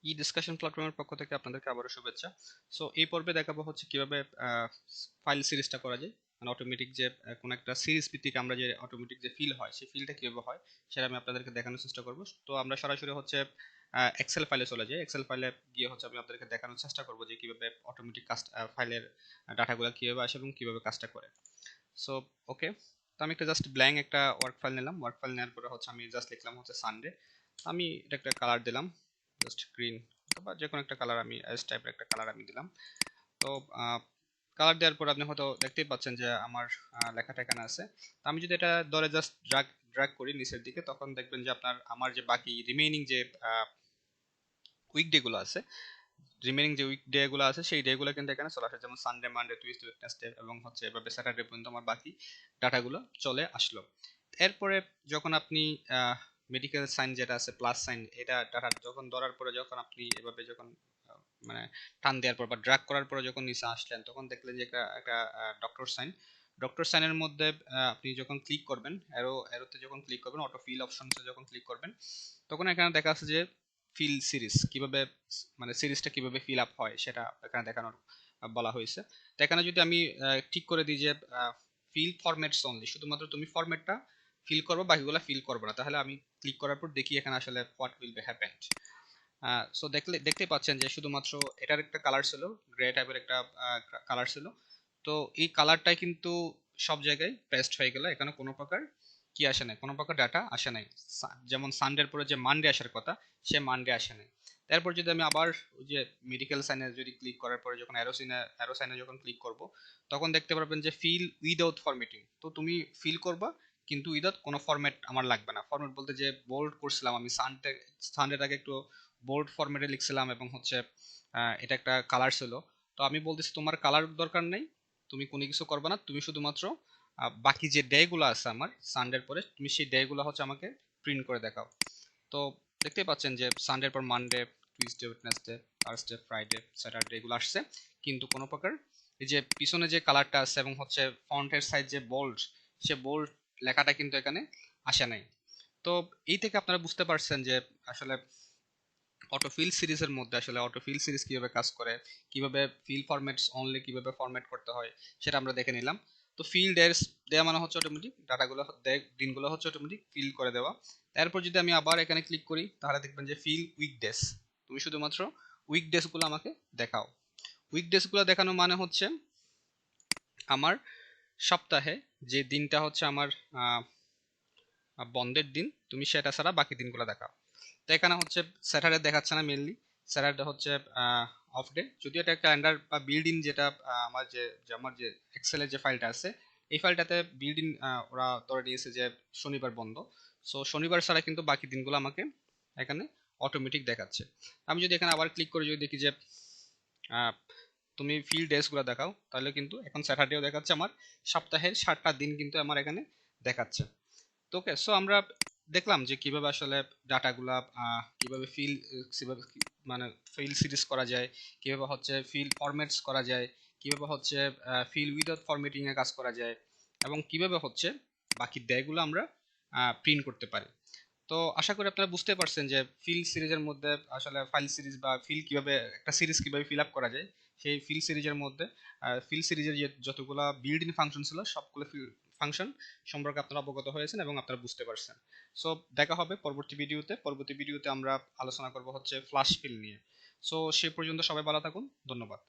ই discussion প্ল্যাটফর্মের পক্ষ থেকে আপনাদেরকে আবারও শুভেচ্ছা। সো এই পর্বে দেখাবো হচ্ছে কিভাবে ফাইল সিরিজটা করা যায়, মানে অটোমেটিক যে কোনো একটা সিরিজ ভিত্তিক আমরা যে অটোমেটিক যে ফিল হয় সেই ফিলটা কিভাবে হয় সেটা আমি আপনাদেরকে দেখানোর চেষ্টা করব। তো আমরা সরাসরি হচ্ছে এক্সেল ফাইলে চলে যাই। এক্সেল ফাইলে গিয়ে হচ্ছে আমি আপনাদেরকে দেখানোর চেষ্টা করব যে কিভাবে অটোমেটিক কাস্ট ফাইলের ডাটাগুলো কিভাবে আসে এবং কিভাবে কাজটা করে। সো ওকে, তো আমি একটা জাস্ট ব্ল্যাঙ্ক একটা ওয়ার্ক ফাইল নিলাম। ওয়ার্ক ফাইল নেওয়ার পরে হচ্ছে আমি জাস্ট লিখলাম হচ্ছে সানডে। আমি এটা একটা কালার দিলাম, জাস্ট গ্রিন অথবা যে কোনো একটা কালার, আমি এস টাইপের একটা কালার আমি দিলাম। তো কালার দেওয়ার পর আপনি হয়তো দেখতেই পাচ্ছেন যে আমার লেখাটা এখানে আছে। তো আমি যদি এটা ধরে জাস্ট ড্র্যাগ ড্র্যাগ করি নিচের দিকে, তখন দেখবেন যে আপনার আমার যে বাকি রিমেইনিং যে উইকডে গুলো আছে, রিমেইনিং যে উইকডে গুলো আছে সেই ডে গুলো কিন্তু এখানে চলে আসে, যেমন সানডে, মানডে, টুইসডে, ওয়েডনেসডে এবং হচ্ছে এভাবে স্যাটারডে পর্যন্ত আমার বাকি ডাটাগুলো চলে আসলো। এরপরে যখন আপনি মেডিকেল সাইন যেটা আছে প্লাস সাইন, এটা ডাটা যখন ধরার পরে যখন আপনি এভাবে যখন মানে টান দেওয়ার পর বা ড্র্যাগ করার পরে যখন নিচে আসলেন, তখন দেখলেন যে একটা একটা ডক্টর সাইন। ডক্টর সাইনের মধ্যে আপনি যখন ক্লিক করবেন, এরোতে যখন ক্লিক করবেন, অটো ফিল অপশনসে যখন ক্লিক করবেন, তখন এখানে দেখা আছে যে ফিল সিরিজ কিভাবে, মানে সিরিজটা কিভাবে ফিল আপ হয় সেটা এখানে দেখানোর বলা হয়েছে। তো এখানে যদি আমি ঠিক করে দিই যে ফিল ফরম্যাটস অনলি, শুধুমাত্র তুমি ফরম্যাটটা ফিল করবো, বাকিগুলো ফিল করবো না, তাহলে আমি ক্লিক করার পর দেখি এখানে আসলে what will be happen. So দেখতেই পাচ্ছেন যে শুধুমাত্র এটার একটা কালার ছিল, গ্রে টাইপের একটা কালার ছিল। তো এই কালারটাই কিন্তু সব জায়গায় পেস্ট হয়ে গেল, এখানে কোনো প্রকার কি আসে নাই, কোনো প্রকার ডাটা আসে নাই। যেমন সানডের পরে যে মানডে আসার কথা, সে মানডে আসে নাই। তারপর যদি আমি আবার ওই যে মেডিকেল সাইনে যদি ক্লিক করার পরে যখন অ্যারো সাইনে যখন ক্লিক করব, তখন দেখতে পারবেন যে ফিল উইদাউট ফরম্যাটিং। তো তুমি ফিল করবা কিন্তু উইদাউট কোনো ফরম্যাট আমার লাগবে না। ফরম্যাট বলতে যে বোল্ড করছিলাম আমি সানডেটাকে একটু বোল্ড ফরম্যাটে লিখছিলাম এবং হচ্ছে এটা একটা কালার ছিল। তো আমি বলতেছি তোমার কালার দরকার নেই, তুমি কোনো কিছু করবে না, তুমি শুধুমাত্র বাকি যে ডেগুলো আছে আমার সানডের পরে, তুমি সেই ডেগুলো হচ্ছে আমাকে প্রিন্ট করে দেখাও। তো দেখতেই পাচ্ছেন যে সানডের পর Monday, Tuesday, Wednesday, Thursday, Friday, Saturday এগুলো আসছে, কিন্তু কোনো প্রকার এই যে পিছনে যে কালারটা আছে এবং হচ্ছে ফন্টের সাইজ যে বোল্ড, সে বোল্ড লেখাটা কিন্তু এখানে আসে নাই। তো এই থেকে আপনারা বুঝতে পারছেন যে আসলে অটোফিল সিরিজের মধ্যে আসলে অটোফিল সিরিজ কিভাবে কাজ করে, কিভাবে ফিল ফরম্যাটস অনলি কিভাবে ফরম্যাট করতে হয় সেটা আমরা দেখে নিলাম। তো ফিল ডেস দেওয়া মানে হচ্ছে অটোমেটিক ডাটাগুলো, দিনগুলো হচ্ছে অটোমেটিক ফিল করে দেওয়া। তারপর যদি আমি আবার এখানে ক্লিক করি, তাহলে দেখবেন যে ফিল উইকডেস, তুমি শুধুমাত্র উইকডেসগুলো আমাকে দেখাও। উইকডেসগুলো দেখানো মানে হচ্ছে আমার সপ্তাহে যে দিনটা হচ্ছে আমার বন্ধের দিন, তুমি সেটা ছাড়া বাকি দিনগুলো দেখাও। তো এখানে হচ্ছে স্যাটারডে দেখাচ্ছে না, মেনলি স্যাটারডে হচ্ছে অফ ডে। যদিও এটা ক্যালেন্ডার বা বিল্ড ইন, যেটা আমার যে এক্সেলের যে ফাইলটা আছে, এই ফাইলটাতে বিল্ড ইন ওরা ধরে নিয়েছে যে শনিবার বন্ধ। সো শনিবার ছাড়া কিন্তু বাকি দিনগুলো আমাকে এখানে অটোমেটিক দেখাচ্ছে। আমি যদি এখানে আবার ক্লিক করে যদি দেখি যে তুমি ফিল ডেজগুলো দেখাও, তাহলে কিন্তু এখন স্যাটারডেও দেখাচ্ছে, আমার সপ্তাহের 7টা দিন কিন্তু আমার এখানে দেখাচ্ছে। তো ওকে, সো আমরা দেখলাম যে কিভাবে আসলে ডাটাগুলা কিভাবে মানে ফিল সিরিজ করা যায়, কিভাবে হচ্ছে ফিল ফরম্যাটস করা যায়, কিভাবে হচ্ছে ফিল উইদাউট ফরম্যাটিং এ কাজ করা যায়, এবং কিভাবে হচ্ছে বাকি ডেগুলো আমরা প্রিন্ট করতে পারি। তো আশা করি আপনারা বুঝতে পারছেন যে ফিল সিরিজের মধ্যে আসলে ফাইল সিরিজ বা ফিল কিভাবে, একটা সিরিজ কিভাবে ফিল আপ করা যায়। সেই ফিল সিরিজের মধ্যে ফিল সিরিজের যতগুলো বিল্ড ইন ফাংশন ছিল, সবগুলো ফাংশন সম্পর্কে আপনারা অবগত হয়েছেন এবং আপনারা বুঝতে পারছেন। সো দেখা হবে পরবর্তী ভিডিওতে আমরা আলোচনা করব হচ্ছে ফ্লাশ ফিল নিয়ে। সো সে পর্যন্ত সবাই ভালো থাকুন, ধন্যবাদ।